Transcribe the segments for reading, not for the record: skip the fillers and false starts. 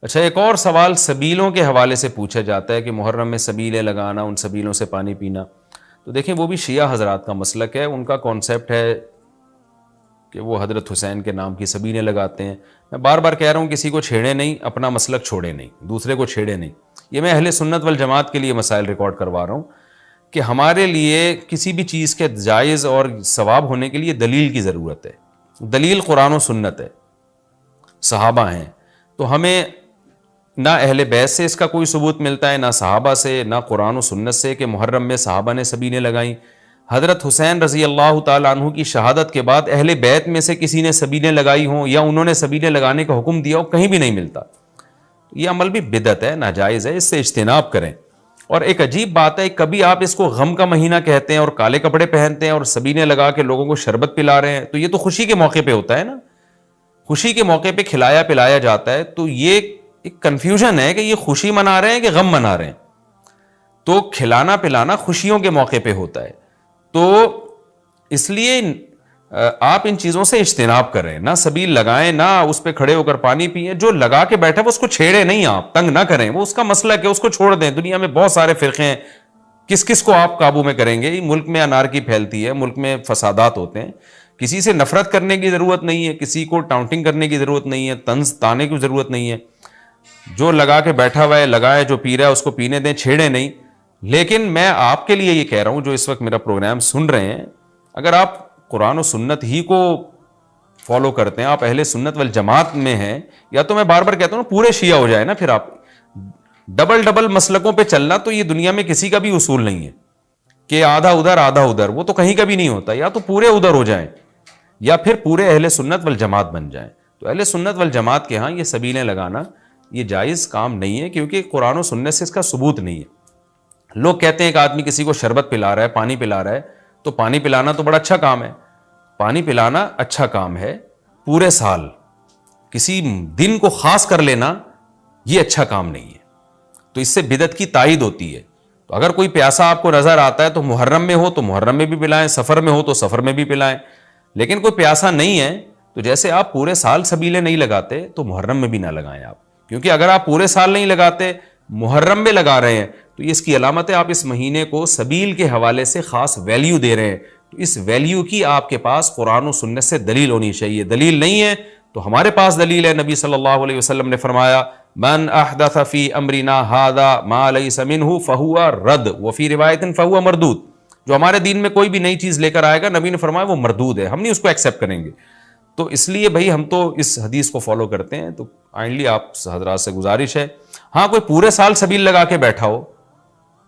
اچھا، ایک اور سوال سبیلوں کے حوالے سے پوچھا جاتا ہے کہ محرم میں سبیلیں لگانا، ان سبیلوں سے پانی پینا. تو دیکھیں وہ بھی شیعہ حضرات کا مسلک ہے، ان کا کانسیپٹ ہے کہ وہ حضرت حسین کے نام کی سبیلیں لگاتے ہیں. میں بار بار کہہ رہا ہوں کسی کو چھیڑے نہیں، اپنا مسلک چھوڑے نہیں، دوسرے کو چھیڑے نہیں. یہ میں اہل سنت والجماعت کے لیے مسائل ریکارڈ کروا رہا ہوں کہ ہمارے لیے کسی بھی چیز کے جائز اور ثواب ہونے کے لیے دلیل کی ضرورت ہے. دلیل قرآن و سنت ہے، صحابہ ہیں. تو ہمیں نہ اہل بیت سے اس کا کوئی ثبوت ملتا ہے، نہ صحابہ سے، نہ قرآن و سنت سے کہ محرم میں صحابہ نے سبیلیں لگائیں. حضرت حسین رضی اللہ تعالیٰ عنہ کی شہادت کے بعد اہل بیت میں سے کسی نے سبیلیں لگائی ہوں یا انہوں نے سبیلیں لگانے کا حکم دیا ہو، کہیں بھی نہیں ملتا. یہ عمل بھی بدعت ہے، ناجائز ہے، اس سے اجتناب کریں. اور ایک عجیب بات ہے، کبھی آپ اس کو غم کا مہینہ کہتے ہیں اور کالے کپڑے پہنتے ہیں اور سبیلیں لگا کے لوگوں کو شربت پلا رہے ہیں. تو یہ تو خوشی کے موقع پہ ہوتا ہے نا، خوشی کے موقع پہ کھلایا پلایا جاتا ہے. تو یہ ایک کنفیوژن ہے کہ یہ خوشی منا رہے ہیں کہ غم منا رہے ہیں. تو کھلانا پلانا خوشیوں کے موقع پہ ہوتا ہے، تو اس لیے آپ ان چیزوں سے اجتناب کریں، نہ سبیل لگائیں، نہ اس پہ کھڑے ہو کر پانی پئیں. جو لگا کے بیٹھا وہ اس کو چھیڑے نہیں، آپ تنگ نہ کریں، وہ اس کا مسئلہ ہے، اس کو چھوڑ دیں. دنیا میں بہت سارے فرقے ہیں، کس کس کو آپ قابو میں کریں گے؟ ملک میں انارکی پھیلتی ہے، ملک میں فسادات ہوتے ہیں. کسی سے نفرت کرنے کی ضرورت نہیں ہے، کسی کو ٹاؤنٹنگ کرنے کی ضرورت نہیں ہے، طنز تانے کی ضرورت نہیں ہے. جو لگا کے بیٹھا ہوا ہے لگائے، جو پی رہا ہے اس کو پینے دیں، چھیڑے نہیں. لیکن میں آپ کے لیے یہ کہہ رہا ہوں جو اس وقت میرا پروگرام سن رہے ہیں، اگر آپ قرآن و سنت ہی کو فالو کرتے ہیں، آپ اہل سنت والجماعت میں ہیں، یا تو میں بار بار کہتا ہوں پورے شیعہ ہو جائے نا. پھر آپ ڈبل مسلکوں پہ چلنا تو یہ دنیا میں کسی کا بھی اصول نہیں ہے کہ آدھا ادھر آدھا ادھر، وہ تو کہیں کا بھی نہیں ہوتا. یا تو پورے ادھر ہو جائیں یا پھر پورے اہل سنت والجماعت بن جائیں. تو اہل سنت والجماعت کے ہاں یہ سبیلیں لگانا یہ جائز کام نہیں ہے، کیونکہ قرآن و سنت سے اس کا ثبوت نہیں ہے. لوگ کہتے ہیں کہ آدمی کسی کو شربت پلا رہا ہے، پانی پلا رہا ہے، تو پانی پلانا تو بڑا اچھا کام ہے. پانی پلانا اچھا کام ہے، پورے سال کسی دن کو خاص کر لینا یہ اچھا کام نہیں ہے. تو اس سے بدعت کی تائید ہوتی ہے. تو اگر کوئی پیاسا آپ کو نظر آتا ہے تو محرم میں ہو تو محرم میں بھی پلائیں، سفر میں ہو تو سفر میں بھی پلائیں. لیکن کوئی پیاسا نہیں ہے تو جیسے آپ پورے سال سبیلیں نہیں لگاتے تو محرم میں بھی نہ لگائیں آپ. کیونکہ اگر آپ پورے سال نہیں لگاتے، محرم میں لگا رہے ہیں، تو اس کی علامت ہے آپ اس مہینے کو سبیل کے حوالے سے خاص ویلیو دے رہے ہیں. تو اس ویلیو کی آپ کے پاس قرآن و سنت سے دلیل ہونی چاہیے. دلیل نہیں ہے تو ہمارے پاس دلیل ہے. نبی صلی اللہ علیہ وسلم نے فرمایا من احدث فی امرنا ھذا ما لیس منہ فہو رد وفی روایت فہو مردود. جو ہمارے دین میں کوئی بھی نئی چیز لے کر آئے گا، نبی نے فرمایا وہ مردود ہے، ہم نہیں اس کو ایکسیپٹ کریں گے. تو اس لیے بھائی ہم تو اس حدیث کو فالو کرتے ہیں. تو کائنڈلی آپ حضرات سے گزارش ہے، ہاں کوئی پورے سال سبیل لگا کے بیٹھا ہو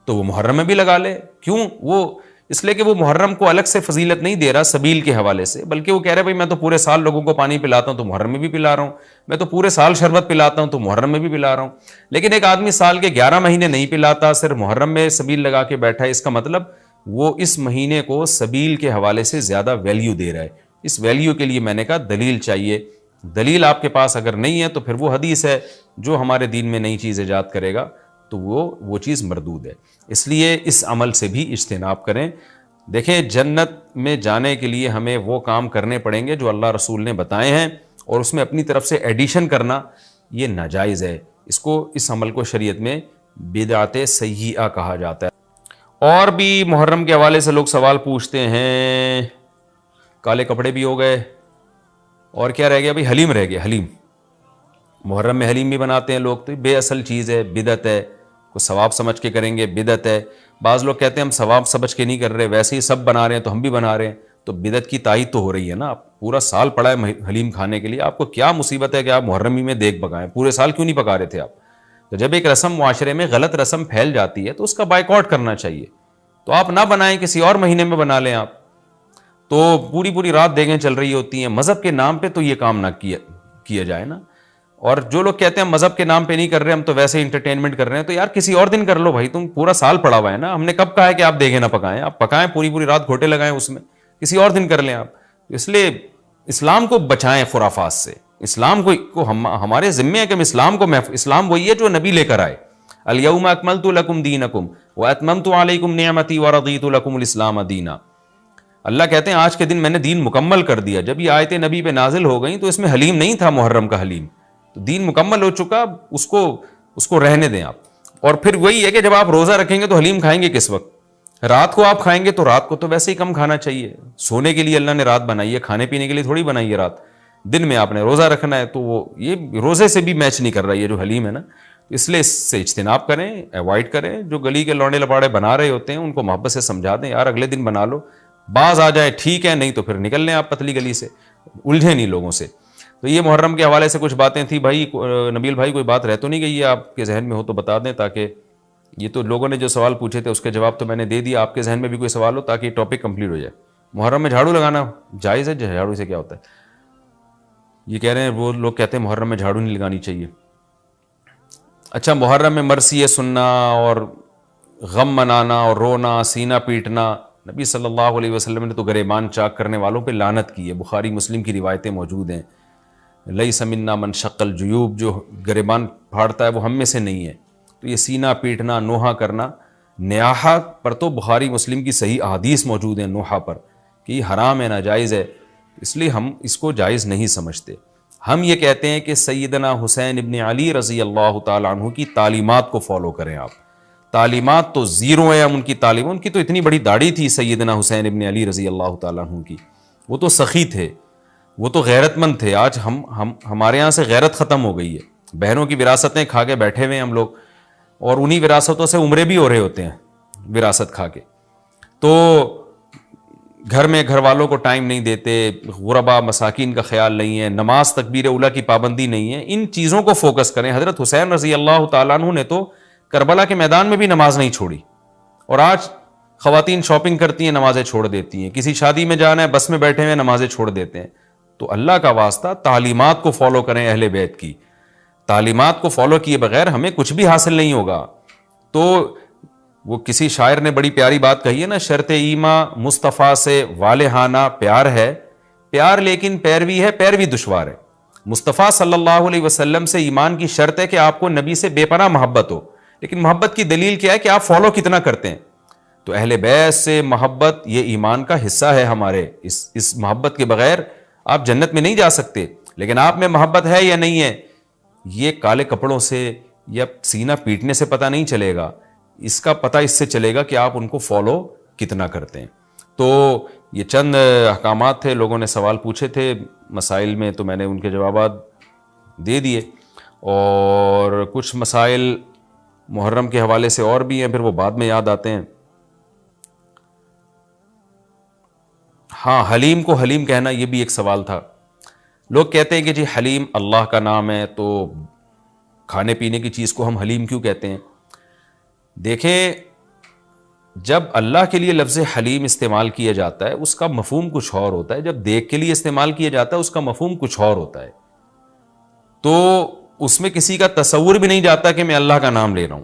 تو وہ محرم میں بھی لگا لے. کیوں؟ وہ اس لیے کہ وہ محرم کو الگ سے فضیلت نہیں دے رہا سبیل کے حوالے سے، بلکہ وہ کہہ رہے بھائی میں تو پورے سال لوگوں کو پانی پلاتا ہوں تو محرم میں بھی پلا رہا ہوں، میں تو پورے سال شربت پلاتا ہوں تو محرم میں بھی پلا رہا ہوں. لیکن ایک آدمی سال کے 11 مہینے نہیں پلاتا، صرف محرم میں سبیل لگا کے بیٹھا ہے، اس کا مطلب وہ اس مہینے کو سبیل کے حوالے سے زیادہ ویلیو دے رہا ہے. اس ویلیو کے لیے میں نے کہا دلیل چاہیے. دلیل آپ کے پاس اگر نہیں ہے تو پھر وہ حدیث ہے جو ہمارے دین میں نئی چیز ایجاد کرے گا تو وہ چیز مردود ہے. اس لیے اس عمل سے بھی اجتناب کریں. دیکھیں جنت میں جانے کے لیے ہمیں وہ کام کرنے پڑیں گے جو اللہ رسول نے بتائے ہیں، اور اس میں اپنی طرف سے ایڈیشن کرنا یہ ناجائز ہے. اس عمل کو شریعت میں بدعت سیئہ کہا جاتا ہے. اور بھی محرم کے حوالے سے لوگ سوال پوچھتے ہیں. کالے کپڑے بھی ہو گئے، اور کیا رہ گیا بھائی؟ حلیم رہ گیا. حلیم محرم میں حلیم بھی بناتے ہیں لوگ، تو بے اصل چیز ہے، بدعت ہے. کوئی ثواب سمجھ کے کریں گے بدعت ہے. بعض لوگ کہتے ہیں ہم ثواب سمجھ کے نہیں کر رہے، ویسے ہی سب بنا رہے ہیں تو ہم بھی بنا رہے ہیں. تو بدعت کی تائید تو ہو رہی ہے نا. آپ پورا سال پڑا ہے حلیم کھانے کے لیے، آپ کو کیا مصیبت ہے کہ آپ محرم ہی میں دیگ پکائیں؟ پورے سال کیوں نہیں پکا رہے تھے آپ؟ تو جب ایک رسم معاشرے میں غلط رسم پھیل جاتی ہے تو اس کا بائیکاٹ کرنا چاہیے. تو آپ نہ بنائیں، کسی اور مہینے میں بنا لیں آپ. تو پوری رات دیگیں چل رہی ہوتی ہیں. مذہب کے نام پہ تو یہ کام نہ کیا جائے نا. اور جو لوگ کہتے ہیں مذہب کے نام پہ نہیں کر رہے، ہم تو ویسے انٹرٹینمنٹ کر رہے ہیں، تو یار کسی اور دن کر لو بھائی. تم پورا سال پڑا ہوا ہے نا. ہم نے کب کہا ہے کہ آپ دیگیں نہ پکائیں؟ آپ پکائیں، پوری رات گھوٹے لگائیں اس میں، کسی اور دن کر لیں آپ. اس لیے اسلام کو بچائیں خرافات سے. اسلام کو ہمارے ذمے ہے کہ ہم اسلام وہی ہے جو نبی لے کر آئے. الیوم اکملت لکم دینکم واتممت علیکم نعمتی ورضیت لکم الاسلام دینا. اللہ کہتے ہیں آج کے دن میں نے دین مکمل کر دیا. جب یہ آیتیں نبی پہ نازل ہو گئیں تو اس میں حلیم نہیں تھا، محرم کا حلیم. تو دین مکمل ہو چکا, اس کو رہنے دیں آپ. اور پھر وہی ہے کہ جب آپ روزہ رکھیں گے تو حلیم کھائیں گے کس وقت؟ رات کو آپ کھائیں گے تو رات کو تو ویسے ہی کم کھانا چاہیے. سونے کے لیے اللہ نے رات بنائی ہے, کھانے پینے کے لیے تھوڑی بنائی ہے رات. دن میں آپ نے روزہ رکھنا ہے, تو وہ یہ روزے سے بھی میچ نہیں کر رہا یہ جو حلیم ہے نا. اس لیے اس سے اجتناب کریں, ایوائڈ کریں. جو گلی کے لونڈے لپاڑے بنا رہے ہوتے ہیں ان کو محبت سے سمجھا دیں, یار اگلے دن بنا لو, باز آ جائے ٹھیک ہے, نہیں تو پھر نکل لیں آپ پتلی گلی سے, الجھے نہیں لوگوں سے. تو یہ محرم کے حوالے سے کچھ باتیں تھیں. بھائی نبیل بھائی کوئی بات رہ تو نہیں گئی ہے آپ کے ذہن میں ہو تو بتا دیں, تاکہ یہ تو لوگوں نے جو سوال پوچھے تھے اس کے جواب تو میں نے دے دیا, آپ کے ذہن میں بھی کوئی سوال ہو تاکہ ٹاپک کمپلیٹ ہو جائے. محرم میں جھاڑو لگانا جائز ہے؟ جھاڑو سے کیا ہوتا ہے؟ یہ کہہ رہے ہیں وہ لوگ کہتے ہیں محرم میں جھاڑو نہیں لگانی چاہیے. اچھا, محرم میں مرثیے سننا اور غم منانا اور رونا, سینہ پیٹنا, نبی صلی اللہ علیہ وسلم نے تو گریبان چاک کرنے والوں پہ لعنت کی ہے. بخاری مسلم کی روایتیں موجود ہیں. لیس منا من شق الجیوب, جو گریبان پھاڑتا ہے وہ ہم میں سے نہیں ہے. تو یہ سینہ پیٹنا, نوحہ کرنا, نیاحہ پر تو بخاری مسلم کی صحیح احادیث موجود ہیں نوحہ پر کہ یہ حرام ہے, ناجائز ہے. اس لیے ہم اس کو جائز نہیں سمجھتے. ہم یہ کہتے ہیں کہ سیدنا حسین ابن علی رضی اللہ تعالیٰ عنہ کی تعلیمات کو فالو کریں آپ. تعلیمات تو زیرو ہیں ان کی تعلیم. ان کی تو اتنی بڑی داڑھی تھی سیدنا حسین ابن علی رضی اللہ تعالیٰ عنہ کی, وہ تو سخی تھے, وہ تو غیرت مند تھے. آج ہمارے یہاں سے غیرت ختم ہو گئی ہے. بہنوں کی وراثتیں کھا کے بیٹھے ہوئے ہیں ہم لوگ, اور انہی وراثتوں سے عمرے بھی ہو رہے ہوتے ہیں وراثت کھا کے. تو گھر میں گھر والوں کو ٹائم نہیں دیتے, غربا مساکین کا خیال نہیں ہے, نماز تکبیر اولیٰ کی پابندی نہیں ہے. ان چیزوں کو فوکس کریں. حضرت حسین رضی اللہ تعالیٰ عنہ نے تو کربلا کے میدان میں بھی نماز نہیں چھوڑی, اور آج خواتین شاپنگ کرتی ہیں نمازیں چھوڑ دیتی ہیں, کسی شادی میں جانا ہے بس میں بیٹھے ہوئے نمازیں چھوڑ دیتے ہیں. تو اللہ کا واسطہ تعلیمات کو فالو کریں اہل بیت کی. تعلیمات کو فالو کیے بغیر ہمیں کچھ بھی حاصل نہیں ہوگا. تو وہ کسی شاعر نے بڑی پیاری بات کہی ہے نا, شرط ایماں مصطفیٰ سے والہانہ پیار ہے, پیار لیکن پیروی ہے, پیروی دشوار ہے. مصطفیٰ صلی اللہ علیہ وسلم سے ایمان کی شرط ہے کہ آپ کو نبی سے بے پناہ محبت ہو, لیکن محبت کی دلیل کیا ہے کہ آپ فالو کتنا کرتے ہیں. تو اہل بیت سے محبت یہ ایمان کا حصہ ہے ہمارے. اس محبت کے بغیر آپ جنت میں نہیں جا سکتے. لیکن آپ میں محبت ہے یا نہیں ہے, یہ کالے کپڑوں سے یا سینہ پیٹنے سے پتہ نہیں چلے گا. اس کا پتہ اس سے چلے گا کہ آپ ان کو فالو کتنا کرتے ہیں. تو یہ چند احکامات تھے. لوگوں نے سوال پوچھے تھے مسائل میں, تو میں نے ان کے جوابات دے دیے. اور کچھ مسائل محرم کے حوالے سے اور بھی ہیں, پھر وہ بعد میں یاد آتے ہیں. ہاں, حلیم کو حلیم کہنا, یہ بھی ایک سوال تھا. لوگ کہتے ہیں کہ جی حلیم اللہ کا نام ہے, تو کھانے پینے کی چیز کو ہم حلیم کیوں کہتے ہیں؟ دیکھیں, جب اللہ کے لیے لفظ حلیم استعمال کیا جاتا ہے اس کا مفہوم کچھ اور ہوتا ہے. جب دیکھ کے لیے استعمال کیا جاتا ہے اس کا مفہوم کچھ اور ہوتا ہے. تو اس میں کسی کا تصور بھی نہیں جاتا کہ میں اللہ کا نام لے رہا ہوں.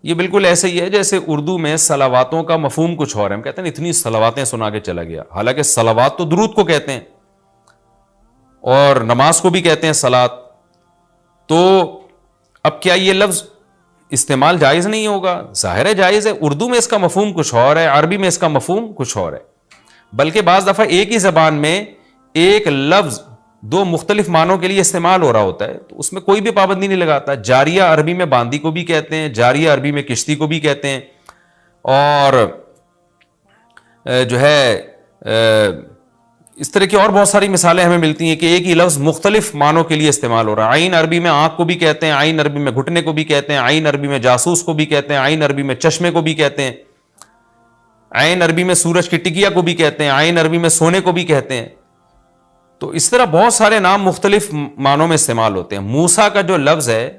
یہ بالکل ایسے ہی ہے جیسے اردو میں صلواتوں کا مفہوم کچھ اور ہے. ہم کہتے ہیں اتنی صلواتیں سنا کے چلا گیا, حالانکہ صلوات تو درود کو کہتے ہیں, اور نماز کو بھی کہتے ہیں صلات. تو اب کیا یہ لفظ استعمال جائز نہیں ہوگا؟ ظاہر ہے جائز ہے. اردو میں اس کا مفہوم کچھ اور ہے, عربی میں اس کا مفہوم کچھ اور ہے. بلکہ بعض دفعہ ایک ہی زبان میں ایک لفظ دو مختلف معنوں کے لیے استعمال ہو رہا ہوتا ہے, تو اس میں کوئی بھی پابندی نہیں لگاتا. جاریہ عربی میں باندی کو بھی کہتے ہیں, جاریہ عربی میں کشتی کو بھی کہتے ہیں. اور جو ہے اس طرح کی اور بہت ساری مثالیں ہمیں ملتی ہیں کہ ایک ہی لفظ مختلف معنوں کے لیے استعمال ہو رہا ہے. عین عربی میں آنکھ کو بھی کہتے ہیں, عین عربی میں گھٹنے کو بھی کہتے ہیں, عین عربی میں جاسوس کو بھی کہتے ہیں, عین عربی میں چشمے کو بھی کہتے ہیں, عین عربی میں سورج کی ٹکیا کو بھی کہتے ہیں, عین عربی میں سونے کو بھی کہتے ہیں. تو اس طرح بہت سارے نام مختلف معنوں میں استعمال ہوتے ہیں. موسیٰ کا جو لفظ ہے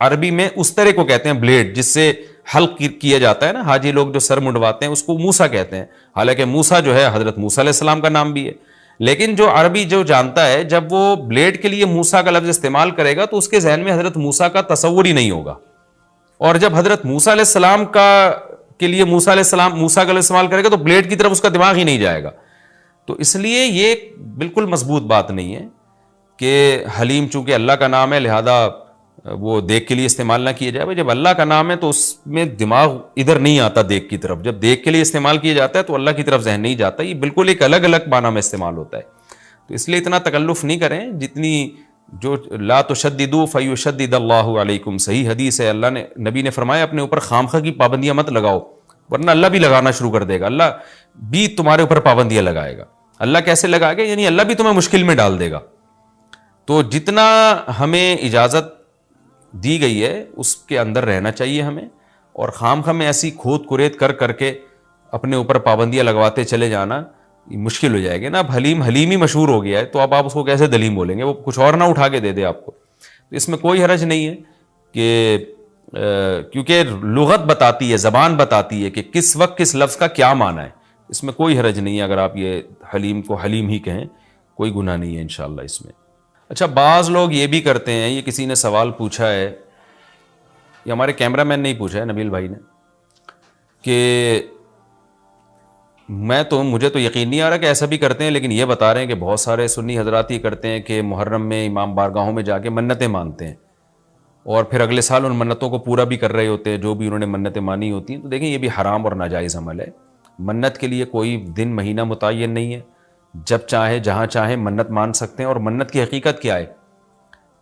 عربی میں اس طرح کو کہتے ہیں بلیڈ, جس سے حلق کیا جاتا ہے نا, حاجی لوگ جو سر منڈواتے ہیں اس کو موسیٰ کہتے ہیں. حالانکہ موسیٰ جو ہے حضرت موسیٰ علیہ السلام کا نام بھی ہے. لیکن جو عربی جو جانتا ہے, جب وہ بلیڈ کے لیے موسیٰ کا لفظ استعمال کرے گا تو اس کے ذہن میں حضرت موسیٰ کا تصور ہی نہیں ہوگا. اور جب حضرت موسیٰ علیہ السلام کے لیے موسیٰ کا لفظ استعمال کرے گا تو بلیڈ کی طرف اس کا دماغ ہی نہیں جائے گا. تو اس لیے یہ بالکل مضبوط بات نہیں ہے کہ حلیم چونکہ اللہ کا نام ہے لہذا وہ دیکھ کے لیے استعمال نہ کیا جائے. جب اللہ کا نام ہے تو اس میں دماغ ادھر نہیں آتا دیکھ کی طرف. جب دیکھ کے لیے استعمال کیا جاتا ہے تو اللہ کی طرف ذہن نہیں جاتا. یہ بالکل ایک الگ الگ معنی میں استعمال ہوتا ہے. تو اس لیے اتنا تکلف نہیں کریں جتنی جو لا تشددوا فیشدد اللہ علیکم، صحیح حدیث ہے، اللہ نے نبی نے فرمایا اپنے اوپر خامخواہ کی پابندیاں مت لگاؤ، ورنہ اللہ بھی لگانا شروع کر دے گا، اللہ بھی تمہارے اوپر پابندیاں لگائے گا۔ اللہ کیسے لگائے گا؟ یعنی اللہ بھی تمہیں مشکل میں ڈال دے گا۔ تو جتنا ہمیں اجازت دی گئی ہے اس کے اندر رہنا چاہیے ہمیں، اور خامخواہ میں ایسی کھود کرید کر کے اپنے اوپر پابندیاں لگواتے چلے جانا مشکل ہو جائے گی نا۔ اب حلیم ہی مشہور ہو گیا ہے، تو اب آپ اس کو کیسے دلیم بولیں گے؟ وہ کچھ اور نہ اٹھا کے دے دے آپ کو۔ تو اس میں کوئی حرج نہیں ہے کہ کیونکہ لغت بتاتی ہے، زبان بتاتی ہے کہ کس وقت کس لفظ کا کیا معنی ہے، اس میں کوئی حرج نہیں ہے اگر آپ یہ حلیم کو حلیم ہی کہیں، کوئی گناہ نہیں ہے انشاءاللہ اس میں۔ اچھا، بعض لوگ یہ بھی کرتے ہیں، یہ کسی نے سوال پوچھا ہے، یہ ہمارے کیمرہ مین نے ہی پوچھا ہے، نبیل بھائی نے، کہ مجھے تو یقین نہیں آ رہا کہ ایسا بھی کرتے ہیں، لیکن یہ بتا رہے ہیں کہ بہت سارے سنی حضرات یہ کرتے ہیں کہ محرم میں امام بارگاہوں میں جا کے منتیں مانتے ہیں، اور پھر اگلے سال ان منتوں کو پورا بھی کر رہے ہوتے ہیں جو بھی انہوں نے منتیں مانی ہوتی ہیں۔ تو دیکھیں، یہ بھی حرام اور ناجائز عمل ہے۔ منت کے لیے کوئی دن مہینہ متعین نہیں ہے، جب چاہے جہاں چاہے منت مان سکتے ہیں۔ اور منت کی حقیقت کیا ہے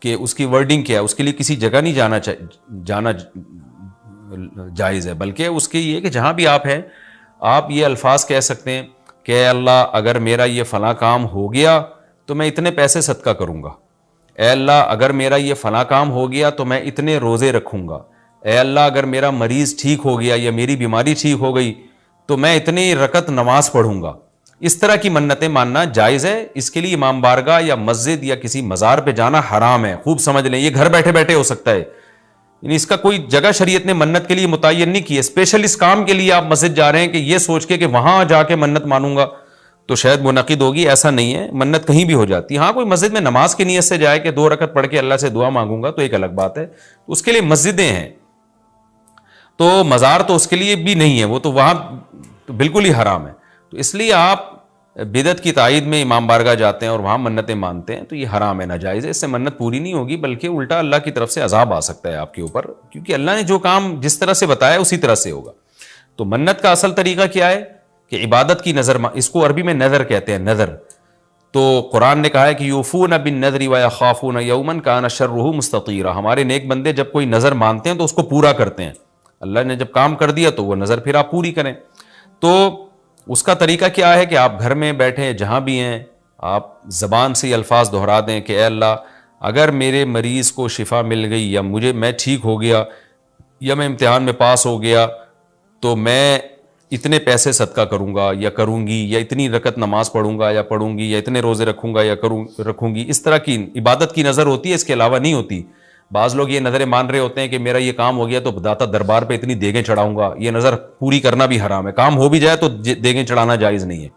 کہ اس کی ورڈنگ کیا ہے، اس کے لیے کسی جگہ نہیں جانا جائز ہے، بلکہ اس کے یہ کہ جہاں بھی آپ ہیں آپ یہ الفاظ کہہ سکتے ہیں کہ اے اللہ اگر میرا یہ فلاں کام ہو گیا تو میں اتنے پیسے صدقہ کروں گا، اے اللہ اگر میرا یہ فلاں کام ہو گیا تو میں اتنے روزے رکھوں گا، اے اللہ اگر میرا مریض ٹھیک ہو گیا یا میری بیماری ٹھیک ہو گئی تو میں اتنی رکعت نماز پڑھوں گا۔ اس طرح کی منتیں ماننا جائز ہے، اس کے لیے امام بارگاہ یا مسجد یا کسی مزار پہ جانا حرام ہے۔ خوب سمجھ لیں، یہ گھر بیٹھے بیٹھے ہو سکتا ہے، یعنی اس کا کوئی جگہ شریعت نے منت کے لیے متعین نہیں کی ہے۔ اسپیشل اس کام کے لیے آپ مسجد جا رہے ہیں کہ یہ سوچ کے کہ وہاں جا کے منت مانوں گا تو شاید منعقد ہوگی، ایسا نہیں ہے، منت کہیں بھی ہو جاتی ہے۔ ہاں، کوئی مسجد میں نماز کی نیت سے جائے کہ 2 رکعت پڑھ کے اللہ سے دعا مانگوں گا تو ایک الگ بات ہے، تو اس کے لیے مسجدیں ہیں، تو مزار تو اس کے لیے بھی نہیں ہے، وہ تو وہاں تو بالکل ہی حرام ہے۔ تو اس لیے آپ بدعت کی تائید میں امام بارگاہ جاتے ہیں اور وہاں منتیں مانتے ہیں تو یہ حرام ہے، ناجائز ہے، اس سے منت پوری نہیں ہوگی بلکہ الٹا اللہ کی طرف سے عذاب آ سکتا ہے آپ کے اوپر، کیونکہ اللہ نے جو کام جس طرح سے بتایا اسی طرح سے ہوگا۔ تو منت کا اصل طریقہ کیا ہے کہ عبادت کی نظر، اس کو عربی میں نظر کہتے ہیں، نظر۔ تو قرآن نے کہا ہے کہ یوفون بالنذر ویخافون یوما کان شرہ مستطیرا، ہمارے نیک بندے جب کوئی نظر مانتے ہیں تو اس کو پورا کرتے ہیں، اللہ نے جب کام کر دیا تو وہ نظر پھر آپ پوری کریں۔ تو اس کا طریقہ کیا ہے کہ آپ گھر میں بیٹھیں، جہاں بھی ہیں، آپ زبان سے یہ الفاظ دہرا دیں کہ اے اللہ اگر میرے مریض کو شفا مل گئی یا میں ٹھیک ہو گیا یا میں امتحان میں پاس ہو گیا تو میں اتنے پیسے صدقہ کروں گا یا کروں گی، یا اتنی رکعت نماز پڑھوں گا یا پڑھوں گی، یا اتنے روزے رکھوں گا یا رکھوں گی۔ اس طرح کی عبادت کی نظر ہوتی ہے، اس کے علاوہ نہیں ہوتی۔ بعض لوگ یہ نظریں مان رہے ہوتے ہیں کہ میرا یہ کام ہو گیا تو داتا دربار پہ اتنی دیگیں چڑھاؤں گا، یہ نظر پوری کرنا بھی حرام ہے، کام ہو بھی جائے تو دیگیں چڑھانا جائز نہیں ہے۔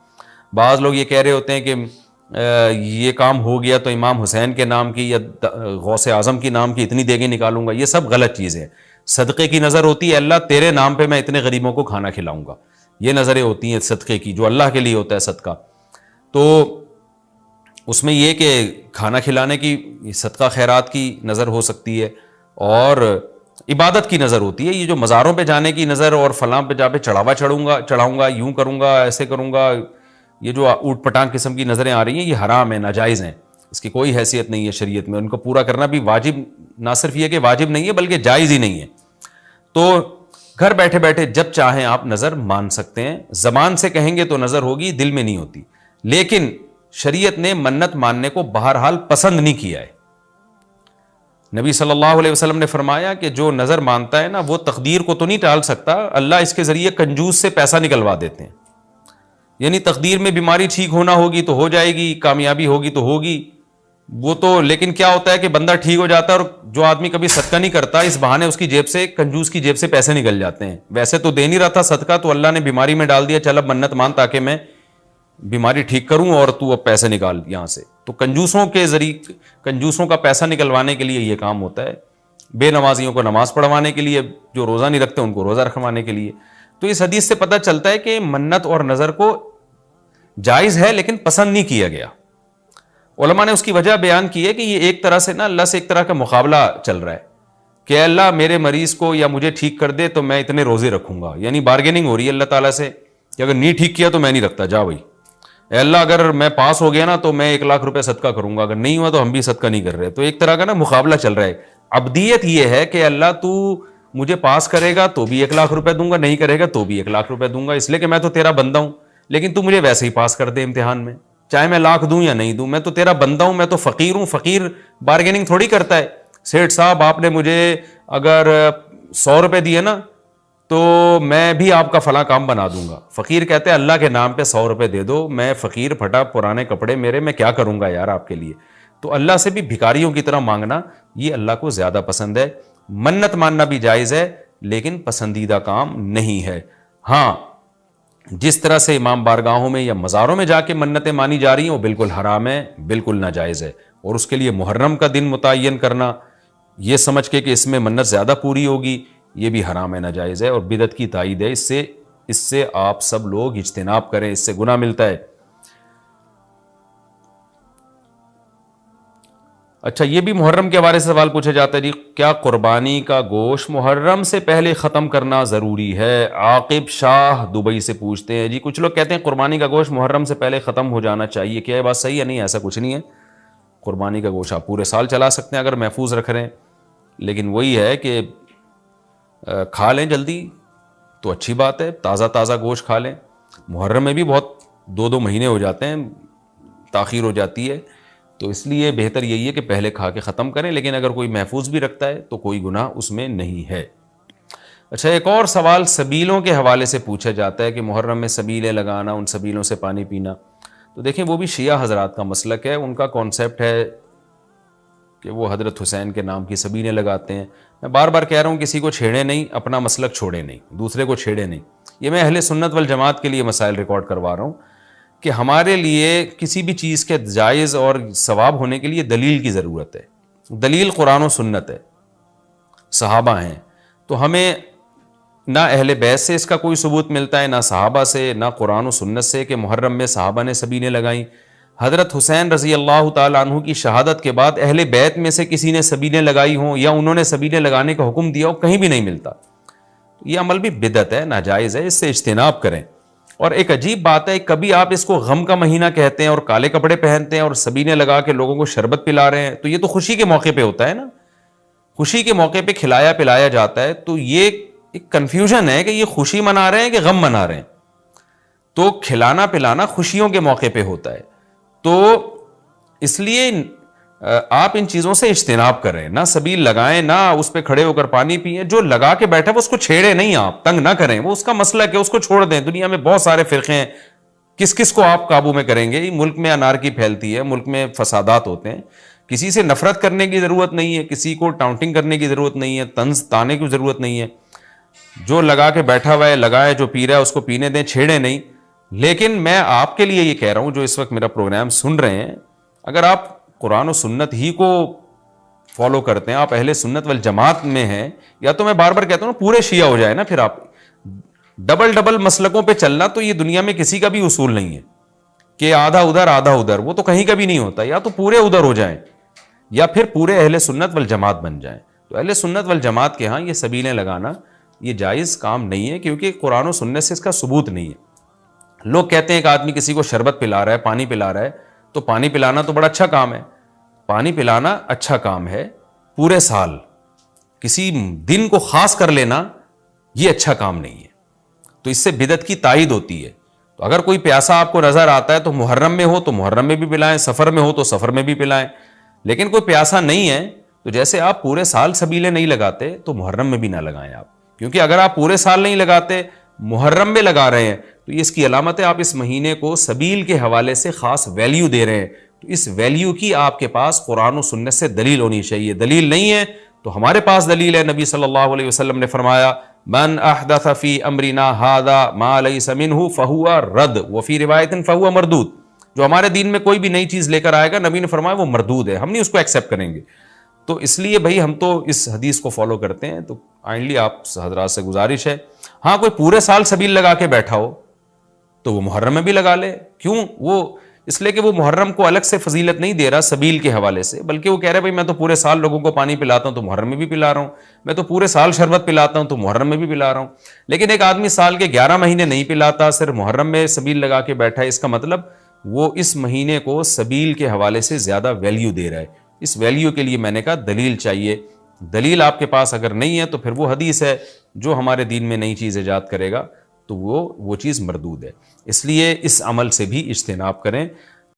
بعض لوگ یہ کہہ رہے ہوتے ہیں کہ یہ کام ہو گیا تو امام حسین کے نام کی یا غوث اعظم کی نام کی اتنی دیگیں نکالوں گا، یہ سب غلط چیزیں ہیں۔ صدقے کی نظر ہوتی ہے اللہ تیرے نام پہ میں اتنے غریبوں کو کھانا کھلاؤں گا، یہ نظریں ہوتی ہیں صدقے کی، جو اللہ کے لیے ہوتا ہے صدقہ۔ تو اس میں یہ کہ کھانا کھلانے کی، صدقہ خیرات کی نظر ہو سکتی ہے، اور عبادت کی نظر ہوتی ہے۔ یہ جو مزاروں پہ جانے کی نظر اور فلاں پہ جا پہ چڑھاؤں گا، یوں کروں گا، ایسے کروں گا، یہ جو اوٹ پٹانگ قسم کی نظریں آ رہی ہیں یہ حرام ہیں، ناجائز ہیں، اس کی کوئی حیثیت نہیں ہے شریعت میں، ان کو پورا کرنا بھی واجب، نہ صرف یہ کہ واجب نہیں ہے بلکہ جائز ہی نہیں ہے۔ تو گھر بیٹھے بیٹھے جب چاہیں آپ نظر مان سکتے ہیں، زبان سے کہیں گے تو نظر ہوگی، دل میں نہیں ہوتی۔ لیکن شریعت نے منت ماننے کو بہرحال پسند نہیں کیا ہے۔ نبی صلی اللہ علیہ وسلم نے فرمایا کہ جو نظر مانتا ہے نا وہ تقدیر کو تو نہیں ٹال سکتا، اللہ اس کے ذریعے کنجوس سے پیسہ نکلوا دیتے ہیں۔ یعنی تقدیر میں بیماری ٹھیک ہونا ہوگی تو ہو جائے گی، کامیابی ہوگی تو ہوگی، وہ تو، لیکن کیا ہوتا ہے کہ بندہ ٹھیک ہو جاتا ہے اور جو آدمی کبھی صدقہ نہیں کرتا اس بہانے اس کی جیب سے، کنجوس کی جیب سے پیسے نکل جاتے ہیں، ویسے تو دے نہیں رہا تھا صدقہ تو اللہ نے بیماری میں ڈال دیا، چل اب منت مان تاکہ میں بیماری ٹھیک کروں اور تو اب پیسے نکال یہاں سے۔ تو کنجوسوں کے ذریعے، کنجوسوں کا پیسہ نکلوانے کے لیے یہ کام ہوتا ہے، بے نمازیوں کو نماز پڑھوانے کے لیے، جو روزہ نہیں رکھتے ان کو روزہ رکھوانے کے لیے۔ تو اس حدیث سے پتہ چلتا ہے کہ منت اور نظر کو جائز ہے لیکن پسند نہیں کیا گیا۔ علماء نے اس کی وجہ بیان کی ہے کہ یہ ایک طرح سے نا اللہ سے ایک طرح کا مقابلہ چل رہا ہے کہ اے اللہ میرے مریض کو یا مجھے ٹھیک کر دے تو میں اتنے روزے رکھوں گا، یعنی بارگیننگ ہو رہی ہے اللہ تعالیٰ سے کہ اگر نہیں ٹھیک کیا تو میں نہیں رکھتا، جا بھائی اے اللہ اگر میں پاس ہو گیا نا تو میں 1 لاکھ روپے صدقہ کروں گا, اگر نہیں ہوا تو ہم بھی صدقہ نہیں کر رہے. تو ایک طرح کا نا مقابلہ چل رہا ہے. عبدیت یہ ہے کہ اللہ تو مجھے پاس کرے گا تو بھی 1 لاکھ روپے دوں گا, نہیں کرے گا تو بھی 1 لاکھ روپے دوں گا, اس لیے کہ میں تو تیرا بندہ ہوں. لیکن تو مجھے ویسے ہی پاس کر دے امتحان میں, چاہے میں لاکھ دوں یا نہیں دوں, میں تو تیرا بندہ ہوں, میں تو فقیر ہوں. فقیر بارگیننگ تھوڑی کرتا ہے. سیٹھ صاحب آپ نے مجھے اگر 100 روپے دیے نا تو میں بھی آپ کا فلاں کام بنا دوں گا. فقیر کہتے ہیں اللہ کے نام پہ 100 روپے دے دو, میں فقیر پھٹا پرانے کپڑے میرے, میں کیا کروں گا یار آپ کے لیے. تو اللہ سے بھی بھکاریوں کی طرح مانگنا یہ اللہ کو زیادہ پسند ہے. منت ماننا بھی جائز ہے لیکن پسندیدہ کام نہیں ہے. ہاں جس طرح سے امام بارگاہوں میں یا مزاروں میں جا کے منتیں مانی جا رہی ہیں وہ بالکل حرام ہے, بالکل ناجائز ہے. اور اس کے لیے محرم کا دن متعین کرنا یہ سمجھ کے کہ اس میں منت زیادہ پوری ہوگی, یہ بھی حرام ہے, ناجائز ہے اور بدعت کی تائید ہے. اس سے آپ سب لوگ اجتناب کریں, اس سے گناہ ملتا ہے. اچھا یہ بھی محرم کے حوالے سے سوال پوچھا جاتا ہے جی, کیا قربانی کا گوشت محرم سے پہلے ختم کرنا ضروری ہے؟ عاقب شاہ دبئی سے پوچھتے ہیں جی. کچھ لوگ کہتے ہیں قربانی کا گوشت محرم سے پہلے ختم ہو جانا چاہیے, کیا یہ بات صحیح ہے؟ نہیں, ایسا کچھ نہیں ہے. قربانی کا گوشت آپ پورے سال چلا سکتے ہیں اگر محفوظ رکھ رہے ہیں, لیکن وہی ہے کہ کھا لیں جلدی تو اچھی بات ہے, تازہ تازہ گوشت کھا لیں. محرم میں بھی بہت 2 مہینے ہو جاتے ہیں, تاخیر ہو جاتی ہے, تو اس لیے بہتر یہی ہے کہ پہلے کھا کے ختم کریں. لیکن اگر کوئی محفوظ بھی رکھتا ہے تو کوئی گناہ اس میں نہیں ہے. اچھا ایک اور سوال سبیلوں کے حوالے سے پوچھا جاتا ہے کہ محرم میں سبیلیں لگانا, ان سبیلوں سے پانی پینا. تو دیکھیں وہ بھی شیعہ حضرات کا مسلک ہے, ان کا کانسیپٹ ہے کہ وہ حضرت حسین کے نام کی سبیلیں لگاتے ہیں. میں بار بار کہہ رہا ہوں کسی کو چھیڑے نہیں, اپنا مسلک چھوڑے نہیں, دوسرے کو چھیڑے نہیں. یہ میں اہل سنت والجماعت کے لیے مسائل ریکارڈ کروا رہا ہوں کہ ہمارے لیے کسی بھی چیز کے جائز اور ثواب ہونے کے لیے دلیل کی ضرورت ہے. دلیل قرآن و سنت ہے, صحابہ ہیں. تو ہمیں نہ اہل بیت سے اس کا کوئی ثبوت ملتا ہے, نہ صحابہ سے, نہ قرآن و سنت سے کہ محرم میں صحابہ نے سبیلیں لگائیں. حضرت حسین رضی اللہ تعالیٰ عنہ کی شہادت کے بعد اہل بیت میں سے کسی نے سبیلیں لگائی ہوں یا انہوں نے سبیلیں لگانے کا حکم دیا ہو, کہیں بھی نہیں ملتا. یہ عمل بھی بدعت ہے, ناجائز ہے, اس سے اجتناب کریں. اور ایک عجیب بات ہے, کبھی آپ اس کو غم کا مہینہ کہتے ہیں اور کالے کپڑے پہنتے ہیں اور سبیلیں لگا کے لوگوں کو شربت پلا رہے ہیں, تو یہ تو خوشی کے موقع پہ ہوتا ہے نا, خوشی کے موقع پہ کھلایا پلایا جاتا ہے. تو یہ ایک کنفیوژن ہے کہ یہ خوشی منا رہے ہیں کہ غم منا رہے ہیں. تو کھلانا پلانا خوشیوں کے موقع پہ ہوتا ہے, تو اس لیے آپ ان چیزوں سے اجتناب کریں, نہ سبیل لگائیں, نہ اس پہ کھڑے ہو کر پانی پئیں. جو لگا کے بیٹھا وہ اس کو چھیڑے نہیں, آپ تنگ نہ کریں, وہ اس کا مسلک ہے, اس کو چھوڑ دیں. دنیا میں بہت سارے فرقے ہیں, کس کس کو آپ قابو میں کریں گے؟ ملک میں انارکی پھیلتی ہے, ملک میں فسادات ہوتے ہیں. کسی سے نفرت کرنے کی ضرورت نہیں ہے, کسی کو ٹاؤنٹنگ کرنے کی ضرورت نہیں ہے, طنز تانے کی ضرورت نہیں ہے. جو لگا کے بیٹھا ہوا ہے لگائے, جو پی رہا ہے اس کو پینے دیں, چھیڑے نہیں. لیکن میں آپ کے لیے یہ کہہ رہا ہوں جو اس وقت میرا پروگرام سن رہے ہیں, اگر آپ قرآن و سنت ہی کو فالو کرتے ہیں, آپ اہل سنت والجماعت میں ہیں, یا تو میں بار بار کہتا ہوں پورے شیعہ ہو جائے نا. پھر آپ ڈبل مسلکوں پہ چلنا, تو یہ دنیا میں کسی کا بھی اصول نہیں ہے کہ آدھا ادھر آدھا ادھر, وہ تو کہیں کا بھی نہیں ہوتا. یا تو پورے ادھر ہو جائیں یا پھر پورے اہل سنت والجماعت بن جائیں. تو اہل سنت والجماعت کے ہاں یہ سبیلیں لگانا یہ جائز کام نہیں ہے, کیونکہ قرآن و سنت سے اس کا ثبوت نہیں ہے. لوگ کہتے ہیں کہ آدمی کسی کو شربت پلا رہا ہے, پانی پلا رہا ہے, تو پانی پلانا تو بڑا اچھا کام ہے. پانی پلانا اچھا کام ہے, پورے سال کسی دن کو خاص کر لینا یہ اچھا کام نہیں ہے. تو اس سے بدعت کی تائید ہوتی ہے. تو اگر کوئی پیاسا آپ کو نظر آتا ہے تو محرم میں ہو تو محرم میں بھی پلائیں, سفر میں ہو تو سفر میں بھی پلائیں. لیکن کوئی پیاسا نہیں ہے تو جیسے آپ پورے سال سبیلیں نہیں لگاتے تو محرم میں بھی نہ لگائیں آپ, کیونکہ اگر آپ پورے سال نہیں لگاتے محرم میں لگا رہے ہیں تو یہ اس کی علامت ہے آپ اس مہینے کو سبیل کے حوالے سے خاص ویلیو دے رہے ہیں. تو اس ویلیو کی آپ کے پاس قرآن و سنت سے دلیل ہونی چاہیے. دلیل نہیں ہے تو ہمارے پاس دلیل ہے. نبی صلی اللہ علیہ وسلم نے فرمایا من احدث فی امرنا ھذا ما لیس منہ فہو رد وفی روایت فہو مردود. جو ہمارے دین میں کوئی بھی نئی چیز لے کر آئے گا, نبی نے فرمایا وہ مردود ہے, ہم نہیں اس کو ایکسیپٹ کریں گے. تو اس لیے بھائی ہم تو اس حدیث کو فالو کرتے ہیں. تو کائنڈلی آپ حضرات سے گزارش ہے, ہاں کوئی پورے سال سبیل لگا کے بیٹھا ہو تو وہ محرم میں بھی لگا لے. کیوں؟ وہ اس لیے کہ وہ محرم کو الگ سے فضیلت نہیں دے رہا سبیل کے حوالے سے, بلکہ وہ کہہ رہا ہے بھائی میں تو پورے سال لوگوں کو پانی پلاتا ہوں تو محرم میں بھی پلا رہا ہوں, میں تو پورے سال شربت پلاتا ہوں تو محرم میں بھی پلا رہا ہوں. لیکن ایک آدمی سال کے 11 مہینے نہیں پلاتا, صرف محرم میں سبیل لگا کے بیٹھا ہے, اس کا مطلب وہ اس مہینے کو سبیل کے حوالے سے زیادہ ویلیو دے رہا ہے. اس ویلیو کے لیے میں نے کہا دلیل چاہیے. دلیل آپ کے پاس اگر نہیں ہے تو پھر وہ حدیث ہے جو ہمارے دین میں نئی چیز ایجاد کرے گا تو وہ چیز مردود ہے. اس لیے اس عمل سے بھی اجتناب کریں.